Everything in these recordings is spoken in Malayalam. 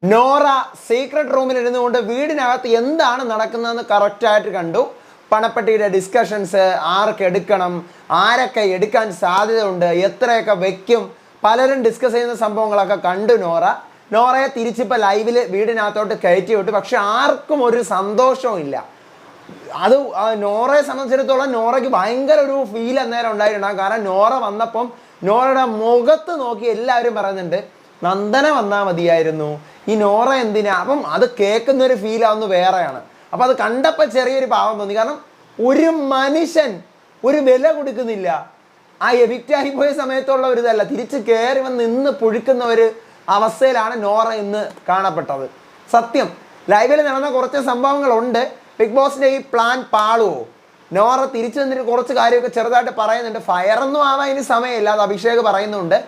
നോറ സീക്രട്ട് റൂമിൽ ഇരുന്നുകൊണ്ട് വീടിനകത്ത് എന്താണ് നടക്കുന്നതെന്ന് കറക്റ്റായിട്ട് കണ്ടു. പണപ്പെട്ടിയുടെ ഡിസ്കഷൻസ്, ആർക്ക് എടുക്കണം, ആരൊക്കെ എടുക്കാൻ സാധ്യതയുണ്ട്, എത്രയൊക്കെ വെക്കും, പലരും ഡിസ്കസ് ചെയ്യുന്ന സംഭവങ്ങളൊക്കെ കണ്ടു നോറയെ തിരിച്ചിപ്പോൾ ലൈവിൽ വീടിനകത്തോട്ട് കയറ്റി വിട്ടു. പക്ഷെ ആർക്കും ഒരു സന്തോഷവും ഇല്ല. അത് നോറയെ സംബന്ധിച്ചിടത്തോളം നോറയ്ക്ക് ഭയങ്കര ഒരു ഫീൽ അന്നേരം ഉണ്ടായിട്ടുണ്ടാകും. കാരണം നോറ വന്നപ്പം നോറയുടെ മുഖത്ത് നോക്കി എല്ലാവരും പറയുന്നുണ്ട് നന്ദന വന്നാൽ മതിയായിരുന്നു, ഈ നോറ എന്തിനാ. അപ്പം അത് കേൾക്കുന്നൊരു ഫീലാവുന്ന വേറെയാണ്. അപ്പം അത് കണ്ടപ്പോൾ ചെറിയൊരു പാവം തോന്നി. കാരണം ഒരു മനുഷ്യൻ ഒരു വില കൊടുക്കുന്നില്ല. ആ എവിക്റ്റായി പോയ സമയത്തുള്ള ഒരു ഇതല്ല, തിരിച്ച് കയറി വന്ന് നിന്ന് പുഴുക്കുന്ന ഒരു അവസ്ഥയിലാണ് നോറ ഇന്ന് കാണപ്പെട്ടത്. സത്യം ലൈവിൽ നടന്ന കുറച്ച് സംഭവങ്ങളുണ്ട്. ബിഗ് ബോസിൻ്റെ ഈ പ്ലാൻ പാളുവോ? നോറ തിരിച്ചു വന്നിട്ട് കുറച്ച് കാര്യമൊക്കെ ചെറുതായിട്ട് പറയുന്നുണ്ട്. ഫയറൊന്നും ആവാൻ ഇനി സമയമില്ല, അത് അഭിഷേക് പറയുന്നുണ്ട്.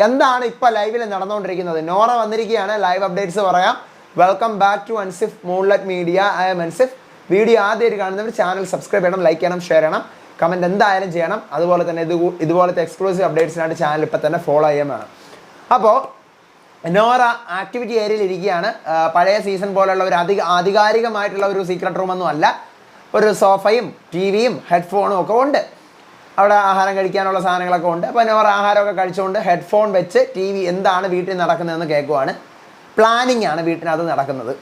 എന്താണ് ഇപ്പം ലൈവിൽ നടന്നുകൊണ്ടിരിക്കുന്നത്? നോറ വന്നിരിക്കുകയാണ്, ലൈവ് അപ്ഡേറ്റ്സ് പറയാം. Welcome back to Ansif moonlight media. I'm Ansif. Video ആദ്യമായിട്ട് കാണുന്നവർ ചാനൽ സബ്സ്ക്രൈബ് ചെയ്യണം, ലൈക്ക് ചെയ്യണം, ഷെയർ ചെയ്യണം, കമൻറ്റ് എന്തായാലും ചെയ്യണം. അതുപോലെ തന്നെ ഇതുപോലത്തെ എക്സ്ക്ലൂസീവ് അപ്ഡേറ്റ്സിനായിട്ട് ചാനൽ ഇപ്പം തന്നെ ഫോളോ ചെയ്യാൻ വേണം. അപ്പോൾ നോറ ആക്ടിവിറ്റി ഏരിയയിൽ ഇരിക്കുകയാണ്. പഴയ സീസൺ പോലുള്ള ഒരു ആധികാരികമായിട്ടുള്ള ഒരു സീക്രട്ട് റൂമൊന്നും അല്ല. ഒരു സോഫയും ടി വിയും ഹെഡ്ഫോണും ഒക്കെ ഉണ്ട്. അവിടെ ആഹാരം കഴിക്കാനുള്ള സാധനങ്ങളൊക്കെ ഉണ്ട്. അപ്പോൾ നോറ ആഹാരമൊക്കെ കഴിച്ചുകൊണ്ട് ഹെഡ്ഫോൺ വെച്ച് ടി വി എന്താണ് വീട്ടിൽ നടക്കുന്നതെന്ന് കേൾക്കുവാണ്. പ്ലാനിങ് ആണ് വീട്ടിനകത്ത് നടക്കുന്നത്.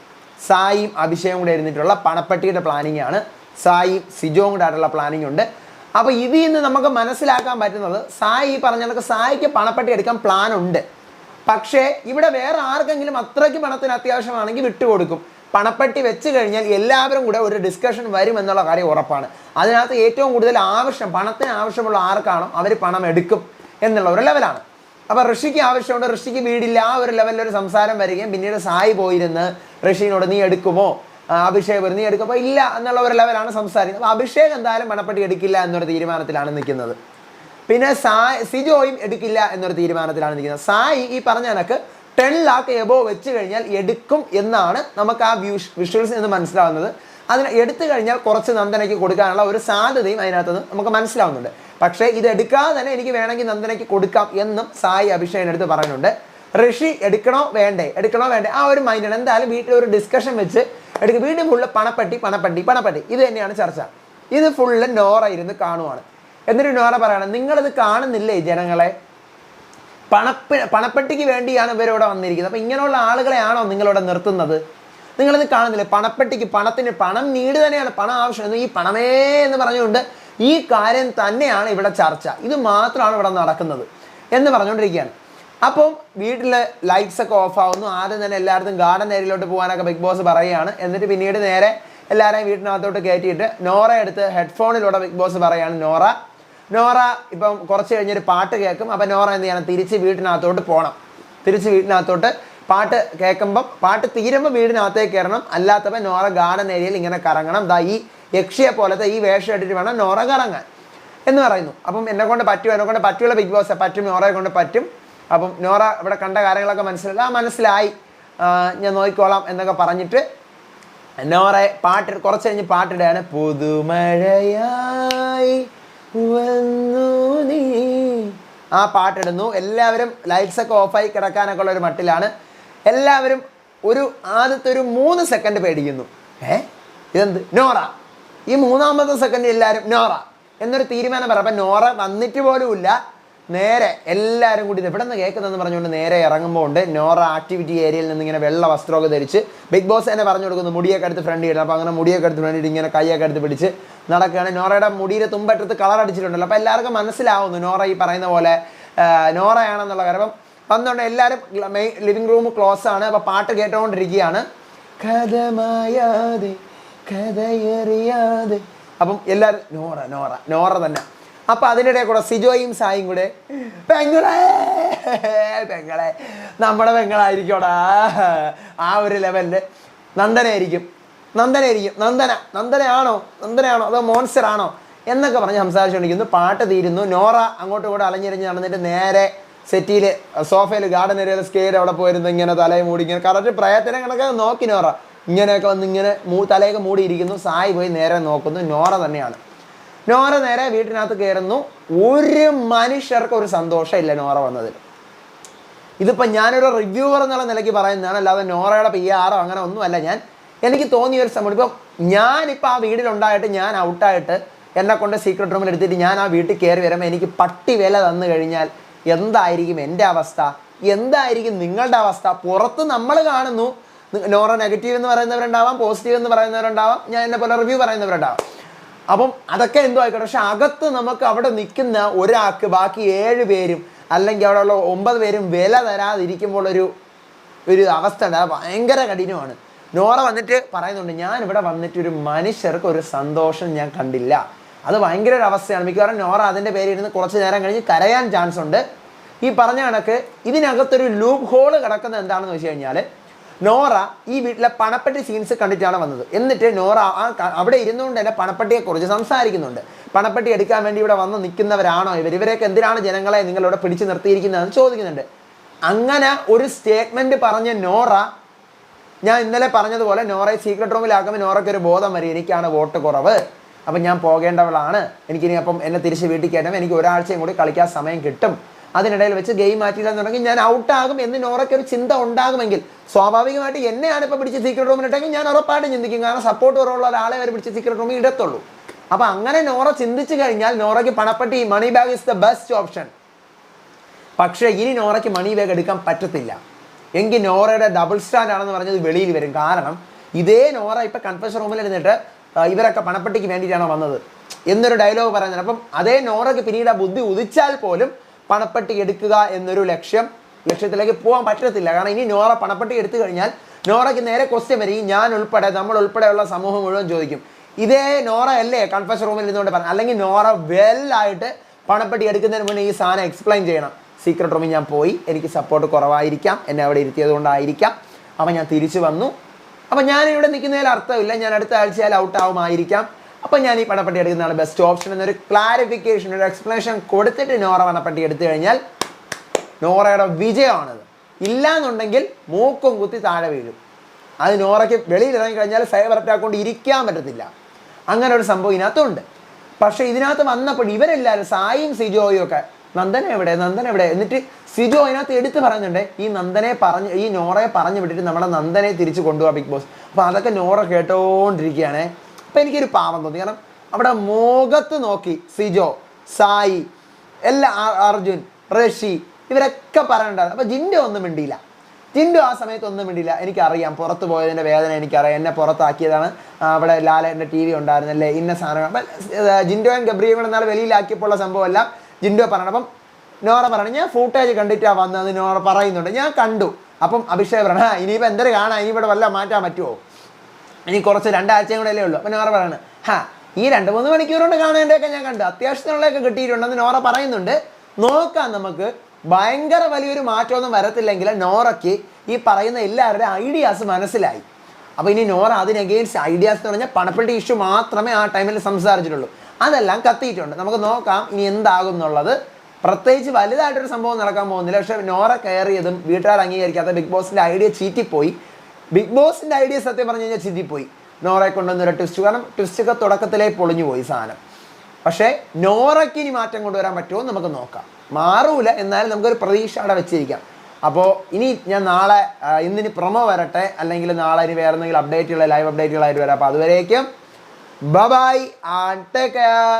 സായിയും അഭിഷേകും കൂടെ ഇരുന്നിട്ടുള്ള പണപ്പെട്ടിയുടെ പ്ലാനിങ് ആണ്. സായിയും സിജോയും കൂടെ ആയിട്ടുള്ള പ്ലാനിങ് ഉണ്ട്. അപ്പോൾ ഇതിൽ നിന്ന് നമുക്ക് മനസ്സിലാക്കാൻ പറ്റുന്നത് സായി പറഞ്ഞ കണക്ക് സായിക്ക് പണപ്പെട്ടി എടുക്കാൻ പ്ലാൻ ഉണ്ട്. പക്ഷേ ഇവിടെ വേറെ ആർക്കെങ്കിലും അത്രയ്ക്ക് പണത്തിന് അത്യാവശ്യമാണെങ്കിൽ വിട്ടുകൊടുക്കും. പണപ്പെട്ടി വെച്ച് കഴിഞ്ഞാൽ എല്ലാവരും കൂടെ ഒരു ഡിസ്കഷൻ വരും എന്നുള്ള കാര്യം ഉറപ്പാണ്. അതിനകത്ത് ഏറ്റവും കൂടുതൽ പണത്തിന് ആവശ്യമുള്ള ആർക്കാണോ അവർ പണം എടുക്കും എന്നുള്ള ഒരു ലെവലാണ്. അപ്പോൾ ഋഷിക്ക് ആവശ്യമുണ്ട്, ഋഷിക്ക് വീടില്ല, ആ ഒരു ലെവലിലൊരു സംസാരം വരികയും പിന്നീട് സായി പോയിരുന്ന് ഋഷിനോട് നീ എടുക്കുമോ, അഭിഷേക് നീ എടുക്കുമ്പോൾ ഇല്ല എന്നുള്ള ഒരു ലെവലാണ് സംസാരിക്കുന്നത്. അപ്പോൾ അഭിഷേക് എന്തായാലും പണപ്പെട്ടി എടുക്കില്ല എന്നൊരു തീരുമാനത്തിലാണ് നിൽക്കുന്നത്. പിന്നെ സിജോയും എടുക്കില്ല എന്നൊരു തീരുമാനത്തിലാണ് നിൽക്കുന്നത്. സായി ഈ പറഞ്ഞ കണക്ക് 10 lakh എബോ വെച്ച് കഴിഞ്ഞാൽ എടുക്കും എന്നാണ് നമുക്ക് ആ വിഷ്വൽസിൽ നിന്ന് മനസ്സിലാവുന്നത്. അതിന് എടുത്തു കഴിഞ്ഞാൽ കുറച്ച് നന്ദനയ്ക്ക് കൊടുക്കാനുള്ള ഒരു സാധ്യതയും അതിനകത്തുനിന്ന് നമുക്ക് മനസ്സിലാവുന്നുണ്ട്. പക്ഷേ ഇത് എടുക്കാതെ തന്നെ എനിക്ക് വേണമെങ്കിൽ നന്ദനയ്ക്ക് കൊടുക്കാം എന്നും സായി അഭിഷേകിൻ്റെ അടുത്ത് പറയുന്നുണ്ട്. ഋഷി എടുക്കണോ വേണ്ടേ ആ ഒരു മൈൻഡാണ്. എന്തായാലും വീട്ടിൽ ഒരു ഡിസ്കഷൻ വെച്ച് എടുക്കും. വീണ്ടും ഫുള്ള് പണപ്പെട്ടി ഇത് തന്നെയാണ് ചർച്ച. ഇത് ഫുള്ള് നോറ ഇരുന്ന് കാണുവാണ്. എന്നിട്ട് നോറ പറയണം, നിങ്ങളിത് കാണുന്നില്ലേ ജനങ്ങളെ, പണപ്പെട്ടിക്ക് വേണ്ടിയാണ് ഇവരിവിടെ വന്നിരിക്കുന്നത്. അപ്പം ഇങ്ങനെയുള്ള ആളുകളെയാണോ നിങ്ങളിവിടെ നിർത്തുന്നത്? നിങ്ങളിത് കാണുന്നില്ലേ, പണപ്പെട്ടിക്ക് പണം നീട് തന്നെയാണ്, പണം ആവശ്യം. ഈ പണമേ എന്ന് പറഞ്ഞുകൊണ്ട് ഈ കാര്യം തന്നെയാണ് ഇവിടെ ചർച്ച, ഇത് മാത്രമാണ് ഇവിടെ നടക്കുന്നത് എന്ന് പറഞ്ഞുകൊണ്ടിരിക്കുകയാണ്. അപ്പം വീട്ടിൽ ലൈറ്റ്സ് ഒക്കെ ഓഫ് ആവുന്നു. ആദ്യം തന്നെ എല്ലായിടത്തും ഗാർഡൻ ഏരിയയിലോട്ട് പോകാനൊക്കെ ബിഗ് ബോസ് പറയുകയാണ്. എന്നിട്ട് പിന്നീട് നേരെ എല്ലാവരെയും വീട്ടിനകത്തോട്ട് കയറ്റിയിട്ട് നോറ എടുത്ത് ഹെഡ്ഫോണിലൂടെ ബിഗ് ബോസ് പറയുകയാണ്. നോറ ഇപ്പം കുറച്ച് കഴിഞ്ഞൊരു പാട്ട് കേൾക്കും. അപ്പം നോറ എന്ത് ചെയ്യണം, തിരിച്ച് വീട്ടിനകത്തോട്ട് പോകണം. തിരിച്ച് വീട്ടിനകത്തോട്ട് പാട്ട് കേൾക്കുമ്പം പാട്ട് തീരുമ്പോൾ വീടിനകത്തേക്ക് കയറണം. അല്ലാത്തപ്പോൾ നോറ ഗാർഡൻ ഏരിയയിൽ ഇങ്ങനെ കറങ്ങണം. ഈ യക്ഷിയെ പോലത്തെ ഈ വേഷം ഇട്ടിട്ട് വേണം നോറ കറങ്ങാൻ എന്ന് പറയുന്നു. അപ്പം എന്നെ കൊണ്ട് പറ്റുള്ള ബിഗ് ബോസ് പറ്റും, നോറയെ കൊണ്ട് പറ്റും. അപ്പം നോറ ഇവിടെ കണ്ട കാര്യങ്ങളൊക്കെ മനസ്സിലായി, ഞാൻ നോക്കിക്കോളാം എന്നൊക്കെ പറഞ്ഞിട്ട് നോറയെ കുറച്ച് കഴിഞ്ഞ് പാട്ടിടുകയാണ്. പുതുമഴയായി വന്നു നീ, ആ പാട്ടിടുന്നു. എല്ലാവരും ലൈറ്റ്സ് ഒക്കെ ഓഫായി കിടക്കാനൊക്കെ ഉള്ള ഒരു മട്ടിലാണ്. എല്ലാവരും ആദ്യത്തെ ഒരു 3 സെക്കൻഡ് പേടിക്കുന്നു. ഇതെന്ത് നോറ, ഈ 3ാമത്തെ സെക്കൻഡ് എല്ലാവരും നോറ എന്നൊരു തീരുമാനം പറയാം. അപ്പം നോറ വന്നിട്ട് പോലുമില്ല. നേരെ എല്ലാവരും കൂടി എവിടെ നിന്ന് കേൾക്കുന്നതെന്ന് പറഞ്ഞുകൊണ്ട് നേരെ ഇറങ്ങുമ്പോൾ ഉണ്ട് നോറ ആക്ടിവിറ്റി ഏരിയയിൽ നിന്ന് ഇങ്ങനെ വെള്ള വസ്ത്രമൊക്കെ ധരിച്ച്. ബിഗ് ബോസ് തന്നെ പറഞ്ഞു കൊടുക്കുന്നു മുടിയൊക്കെ എടുത്ത് ഫ്രണ്ട് ചെയ്യണം. അപ്പോൾ അങ്ങനെ മുടിയൊക്കെ എടുത്ത് ഫ്രണ്ട് ഇങ്ങനെ കൈയൊക്കെ എടുത്ത് പിടിച്ച് നടക്കുകയാണ്. നോറയുടെ മുടിയുടെ തുമ്പറ്റത്ത് കളർ അടിച്ചിട്ടുണ്ടല്ലോ. അപ്പോൾ എല്ലാവർക്കും മനസ്സിലാവുന്നു നോറ ഈ പറയുന്ന പോലെ നോറയാണെന്നുള്ള കാര്യം. അപ്പം വന്നുകൊണ്ട് എല്ലാവരും ലിവിങ് റൂം ക്ലോസ് ആണ്. അപ്പോൾ പാട്ട് കേട്ടുകൊണ്ടിരിക്കുകയാണ്. കഥയറിയാതെ. അപ്പം എല്ലാവരും നോറ തന്നെ. അപ്പം അതിനിടെ കൂടെ സിജോയും സായും കൂടെ പെങ്ങളെ നമ്മുടെ പെങ്ങളായിരിക്കോടാ, ആ ഒരു ലെവലിൽ നന്ദനയായിരിക്കും. നന്ദനയാണോ അതോ മോൺസ്റ്റർ ആണോ എന്നൊക്കെ പറഞ്ഞ് സംസാരിച്ചുകൊണ്ടിരിക്കുന്നു. പാട്ട് തീരുന്നു. നോറ അങ്ങോട്ടും ഇങ്ങോട്ടും അലഞ്ഞിരിഞ്ഞ് നടന്നിട്ട് നേരെ സെറ്റിയിൽ സോഫയിൽ ഗാർഡൻ ഏരിയയിൽ സ്കേൽ അവിടെ പോയിരുന്നു. ഇങ്ങനെ തലയെ മൂടി ഇങ്ങനെ കറക്റ്റ് പ്രയത്നം കണക്കെ നോക്കി നോറ ഇങ്ങനെയൊക്കെ വന്ന് ഇങ്ങനെ തലയൊക്കെ മൂടിയിരിക്കുന്നു. സായി പോയി നേരെ നോക്കുന്നു. നോറ തന്നെയാണ്. നോറ നേരെ വീട്ടിനകത്ത് കയറുന്നു. ഒരു മനുഷ്യർക്ക് ഒരു സന്തോഷമില്ല നോറ വന്നതിൽ. ഇതിപ്പോൾ ഞാനൊരു റിവ്യൂവർ എന്നുള്ള നിലയ്ക്ക് പറയുന്നതാണ്, അല്ലാതെ നോറയുടെ PR അങ്ങനെ ഒന്നുമല്ല. എനിക്ക് തോന്നിയ ഒരു സംഭവം, ഇപ്പം ഞാനിപ്പോൾ ആ വീട്ടിലുണ്ടായിട്ട് ഞാൻ ഔട്ടായിട്ട് എന്നെ കൊണ്ട് സീക്രട്ട് റൂമിൽ എടുത്തിട്ട് ഞാൻ ആ വീട്ടിൽ കയറി വരുമ്പോൾ എനിക്ക് പട്ടി വില തന്നു കഴിഞ്ഞാൽ എന്തായിരിക്കും എൻ്റെ അവസ്ഥ, എന്തായിരിക്കും നിങ്ങളുടെ അവസ്ഥ? പുറത്ത് നമ്മൾ കാണുന്നു, നോറ നെഗറ്റീവ് എന്ന് പറയുന്നവരുണ്ടാവാം, പോസിറ്റീവ് എന്ന് പറയുന്നവരുണ്ടാവാം, ഞാൻ എന്നെ പോലെ റിവ്യൂ പറയുന്നവരുണ്ടാവാം. അപ്പം അതൊക്കെ എന്തോ ആയിക്കോട്ടെ, പക്ഷെ അകത്ത് നമുക്ക് അവിടെ നിൽക്കുന്ന ഒരാൾക്ക് ബാക്കി 7 പേരും അല്ലെങ്കിൽ അവിടെയുള്ള 9 പേരും വില തരാതിരിക്കുമ്പോൾ ഒരു അവസ്ഥ ഉണ്ട്. അത് ഭയങ്കര കഠിനമാണ്. നോറ വന്നിട്ട് പറയുന്നുണ്ട്, ഞാനിവിടെ വന്നിട്ട് ഒരു മനുഷ്യർക്ക് ഒരു സന്തോഷം ഞാൻ കണ്ടില്ല. അത് ഭയങ്കര ഒരു അവസ്ഥയാണ്. മിക്കവാറും നോറ അതിൻ്റെ പേരിൽ ഇരുന്ന് കുറച്ച് നേരം കഴിഞ്ഞ് കരയാൻ ചാൻസ് ഉണ്ട്. ഈ പറഞ്ഞ കണക്ക് ഇതിനകത്തൊരു ലൂപ്പ് ഹോള് കിടക്കുന്നത് എന്താണെന്ന് വെച്ച് കഴിഞ്ഞാൽ, നോറ ഈ വീട്ടിലെ പണപ്പെട്ടി സീൻസ് കണ്ടിട്ടാണ് വന്നത്. എന്നിട്ട് നോറ അവിടെ ഇരുന്നുകൊണ്ട് തന്നെ പണപ്പെട്ടിയെക്കുറിച്ച് സംസാരിക്കുന്നുണ്ട്. പണപ്പെട്ടി എടുക്കാൻ വേണ്ടി ഇവിടെ വന്ന് നിൽക്കുന്നവരാണോ ഇവരെയൊക്കെ എന്തിനാണ് ജനങ്ങളെ നിങ്ങളിവിടെ പിടിച്ചു നിർത്തിയിരിക്കുന്നതെന്ന് ചോദിക്കുന്നുണ്ട്. അങ്ങനെ ഒരു സ്റ്റേറ്റ്മെൻറ്റ് പറഞ്ഞ നോറ, ഞാൻ ഇന്നലെ പറഞ്ഞതുപോലെ നോറയെ സീക്രട്ട് റൂമിലാക്കുമ്പോൾ നോറയ്ക്ക് ഒരു ബോധം വരും, എനിക്കാണ് വോട്ട് കുറവ്, അപ്പം ഞാൻ പോകേണ്ടവളാണ്, എനിക്കിനി അപ്പം എന്നെ തിരിച്ച് വീട്ടിൽ കയറ്റം, എനിക്ക് ഒരാഴ്ചയും കൂടി കളിക്കാൻ സമയം കിട്ടും, അതിനിടയിൽ വെച്ച് ഗെയിം മാറ്റിയില്ലെന്നുണ്ടെങ്കിൽ ഞാൻ ഔട്ടാകും എന്ന് നോറയ്ക്ക് ഒരു ചിന്ത ഉണ്ടാകുമെങ്കിൽ സ്വാഭാവികമായിട്ട് എന്നെയാണ് ഇപ്പോൾ പിടിച്ച് സീക്രട്ട് റൂമിൽ ഇട്ടെങ്കിൽ ഞാൻ ഉറപ്പായിട്ടും ചിന്തിക്കും. കാരണം സപ്പോർട്ട് കുറവുള്ള ഒരാളെ അവർ പിടിച്ച് സീക്രട്ട് റൂമിൽ ഇടത്തുള്ളൂ. അപ്പം അങ്ങനെ നോറ ചിന്തിച്ചു കഴിഞ്ഞാൽ നോറയ്ക്ക് പണപ്പെട്ടി money bag is the best option. പക്ഷേ ഇനി നോറയ്ക്ക് മണി ബാഗ് എടുക്കാൻ പറ്റത്തില്ല. എങ്കിൽ നോറയുടെ ഡബിൾ സ്റ്റാൻഡ് ആണെന്ന് പറഞ്ഞത് വെളിയിൽ വരും. കാരണം ഇതേ നോറ ഇപ്പം കൺഫെഷൻ റൂമിൽ ഇരുന്നിട്ട് ഇവരൊക്കെ പണപ്പെട്ടിക്ക് വേണ്ടിയിട്ടാണോ വന്നത് എന്നൊരു ഡയലോഗ് പറയുന്നത്. അപ്പം അതേ നോറയ്ക്ക് പിന്നീട് ബുദ്ധി ഉദിച്ചാൽ പോലും പണപ്പെട്ടി എടുക്കുക എന്നൊരു ലക്ഷ്യത്തിലേക്ക് പോകാൻ പറ്റത്തില്ല. കാരണം ഇനി നോറ പണപ്പെട്ടി എടുത്തു കഴിഞ്ഞാൽ നോറയ്ക്ക് നേരെ ക്വസ്റ്റ്യൻ വരും. ഞാൻ ഉൾപ്പെടെ, നമ്മൾ ഉൾപ്പെടെയുള്ള സമൂഹം മുഴുവൻ ചോദിക്കും, ഇതേ നോറ അല്ലേ കൺഫെഷൻ റൂമിൽ ഇരുന്നുകൊണ്ട് പറഞ്ഞു? അല്ലെങ്കിൽ നോറ വെല്ലായിട്ട് പണപ്പെട്ടി എടുക്കുന്നതിന് മുന്നേ ഈ സാധനം എക്സ്പ്ലെയിൻ ചെയ്യണം. സീക്രട്ട് റൂമിൽ ഞാൻ പോയി, എനിക്ക് സപ്പോർട്ട് കുറവായിരിക്കാം, എന്നെ അവിടെ ഇരുത്തിയത് കൊണ്ടായിരിക്കാം, അപ്പം ഞാൻ തിരിച്ചു വന്നു, അപ്പം ഞാനിവിടെ നിൽക്കുന്നതിൽ അർത്ഥമില്ല, ഞാൻ അടുത്ത ആഴ്ചയാൽ ഔട്ടാവുമായിരിക്കാം, അപ്പം ഞാൻ ഈ പണപ്പെട്ടി എടുക്കുന്നതാണ് ബെസ്റ്റ് ഓപ്ഷൻ എന്നൊരു ക്ലാരിഫിക്കേഷൻ, ഒരു എക്സ്പ്ലനേഷൻ കൊടുത്തിട്ട് നോറ പണപ്പെട്ടി എടുത്തു കഴിഞ്ഞാൽ നോറയുടെ വിജയമാണത്. ഇല്ലാന്നുണ്ടെങ്കിൽ മൂക്കും കുത്തി താഴെ വീഴും. അത് നോറയ്ക്ക് വെളിയിൽ ഇറങ്ങി കഴിഞ്ഞാൽ സൈബർ അറ്റാക്ക് കൊണ്ട് ഇരിക്കാൻ പറ്റത്തില്ല. അങ്ങനെ ഒരു സംഭവം ഇതിനകത്തുണ്ട്. പക്ഷേ ഇതിനകത്ത് വന്നപ്പോൾ ഇവരെല്ലാവരും സായിയും സിജോയും ഒക്കെ നന്ദന എവിടെ എന്നിട്ട് സിജോ അതിനകത്ത് എടുത്ത് പറയുന്നുണ്ട്, ഈ നോറയെ പറഞ്ഞു വിട്ടിട്ട് നമ്മുടെ നന്ദനെ തിരിച്ച് കൊണ്ടുപോകാം ബിഗ് ബോസ്. അപ്പോൾ അതൊക്കെ നോറ കേട്ടോണ്ടിരിക്കുകയാണ്. അപ്പം എനിക്കൊരു പാവം തോന്നി. കാരണം അവിടെ മുഖത്ത് നോക്കി സിജോ, സായി, എല്ലാ അർജുൻ, ഋഷി ഇവരൊക്കെ പറയണ്ടായിരുന്നു. അപ്പോൾ ജിൻഡോ ഒന്നും മിണ്ടിയില്ല. ജിൻഡോ ആ സമയത്ത് ഒന്നും മിണ്ടിയില്ല. എനിക്കറിയാം പുറത്ത് പോയതിൻ്റെ വേദന എനിക്കറിയാം. എന്നെ പുറത്താക്കിയതാണ്, അവിടെ ലാലേട്ടൻ്റെ TV ഉണ്ടായിരുന്നല്ലേ, ഇന്ന സാധനങ്ങൾ. അപ്പം ജിൻഡോയും ഗബ്രിയും കൂടെ നാളെ വെളിയിലാക്കിയപ്പോൾ സംഭവമല്ല ജിൻഡോ പറയണം. അപ്പം നോറ പറയണം, ഞാൻ ഫൂട്ടേജ് കണ്ടിട്ടാണ് വന്നത് നോറ പറയുന്നുണ്ട്, ഞാൻ കണ്ടു. അപ്പം അഭിഷേക് പറയണം, ഇനിയിപ്പോൾ എന്തൊരു കാണാം, ഇനി ഇവിടെ വല്ല മാറ്റാൻ പറ്റുമോ, ഇനി കുറച്ച് 2 ആഴ്ചയും കൂടെ അല്ലേ ഉള്ളൂ. അപ്പം നോറ പറയണം, ഈ 2-3 മണിക്കൂർ കൊണ്ട് കാണേണ്ടതൊക്കെ ഞാൻ കണ്ടു, അത്യാവശ്യത്തിനുള്ളതൊക്കെ കിട്ടിയിട്ടുണ്ടെന്ന് നോറ പറയുന്നുണ്ട്. നോക്കാം, നമുക്ക് ഭയങ്കര വലിയൊരു മാറ്റമൊന്നും വരത്തില്ലെങ്കിൽ നോറയ്ക്ക് ഈ പറയുന്ന എല്ലാവരുടെയും ഐഡിയാസ് മനസ്സിലായി. അപ്പോൾ ഇനി നോറ അതിന് അഗെയിൻസ്റ്റ് ഐഡിയാസ് എന്ന് പറഞ്ഞാൽ പണപ്പെട്ടി ഇഷ്യൂ മാത്രമേ ആ ടൈമിൽ സംസാരിച്ചിട്ടുള്ളൂ. അതെല്ലാം കത്തിയിട്ടുണ്ട്. നമുക്ക് നോക്കാം ഇനി എന്താകും എന്നുള്ളത്. പ്രത്യേകിച്ച് വലുതായിട്ടൊരു സംഭവം നടക്കാൻ പോകുന്നില്ല. പക്ഷേ നോറ കയറിയതും വീട്ടുകാർ അംഗീകരിക്കാത്ത ബിഗ് ബോസിൻ്റെ ഐഡിയ ചീറ്റിപ്പോയി. ബിഗ് ബോസിൻ്റെ ഐഡിയ സത്യം പറഞ്ഞു കഴിഞ്ഞാൽ ചീറ്റിപ്പോയി. നോറയെ കൊണ്ടുവന്നൊരു ട്വിസ്റ്റ്, കാരണം ട്വിസ്റ്റൊക്കെ തുടക്കത്തിലേ പൊളിഞ്ഞു പോയി സാധനം. പക്ഷേ നോറയ്ക്ക് ഇനി മാറ്റം കൊണ്ടുവരാൻ പറ്റുമോ നമുക്ക് നോക്കാം. മാറൂല, എന്നാലും നമുക്കൊരു പ്രതീക്ഷ അവിടെ വെച്ചിരിക്കാം. അപ്പോൾ ഇനി ഞാൻ നാളെ ഇന്നിനി പ്രൊമോ വരട്ടെ, അല്ലെങ്കിൽ നാളെ ഇനി വേറെ എന്തെങ്കിലും ലൈവ് അപ്ഡേറ്റുകളായിട്ട് വരാം. അപ്പോൾ അതുവരേക്കും ബൈ ആൻഡ് ടേക്ക് കെയർ.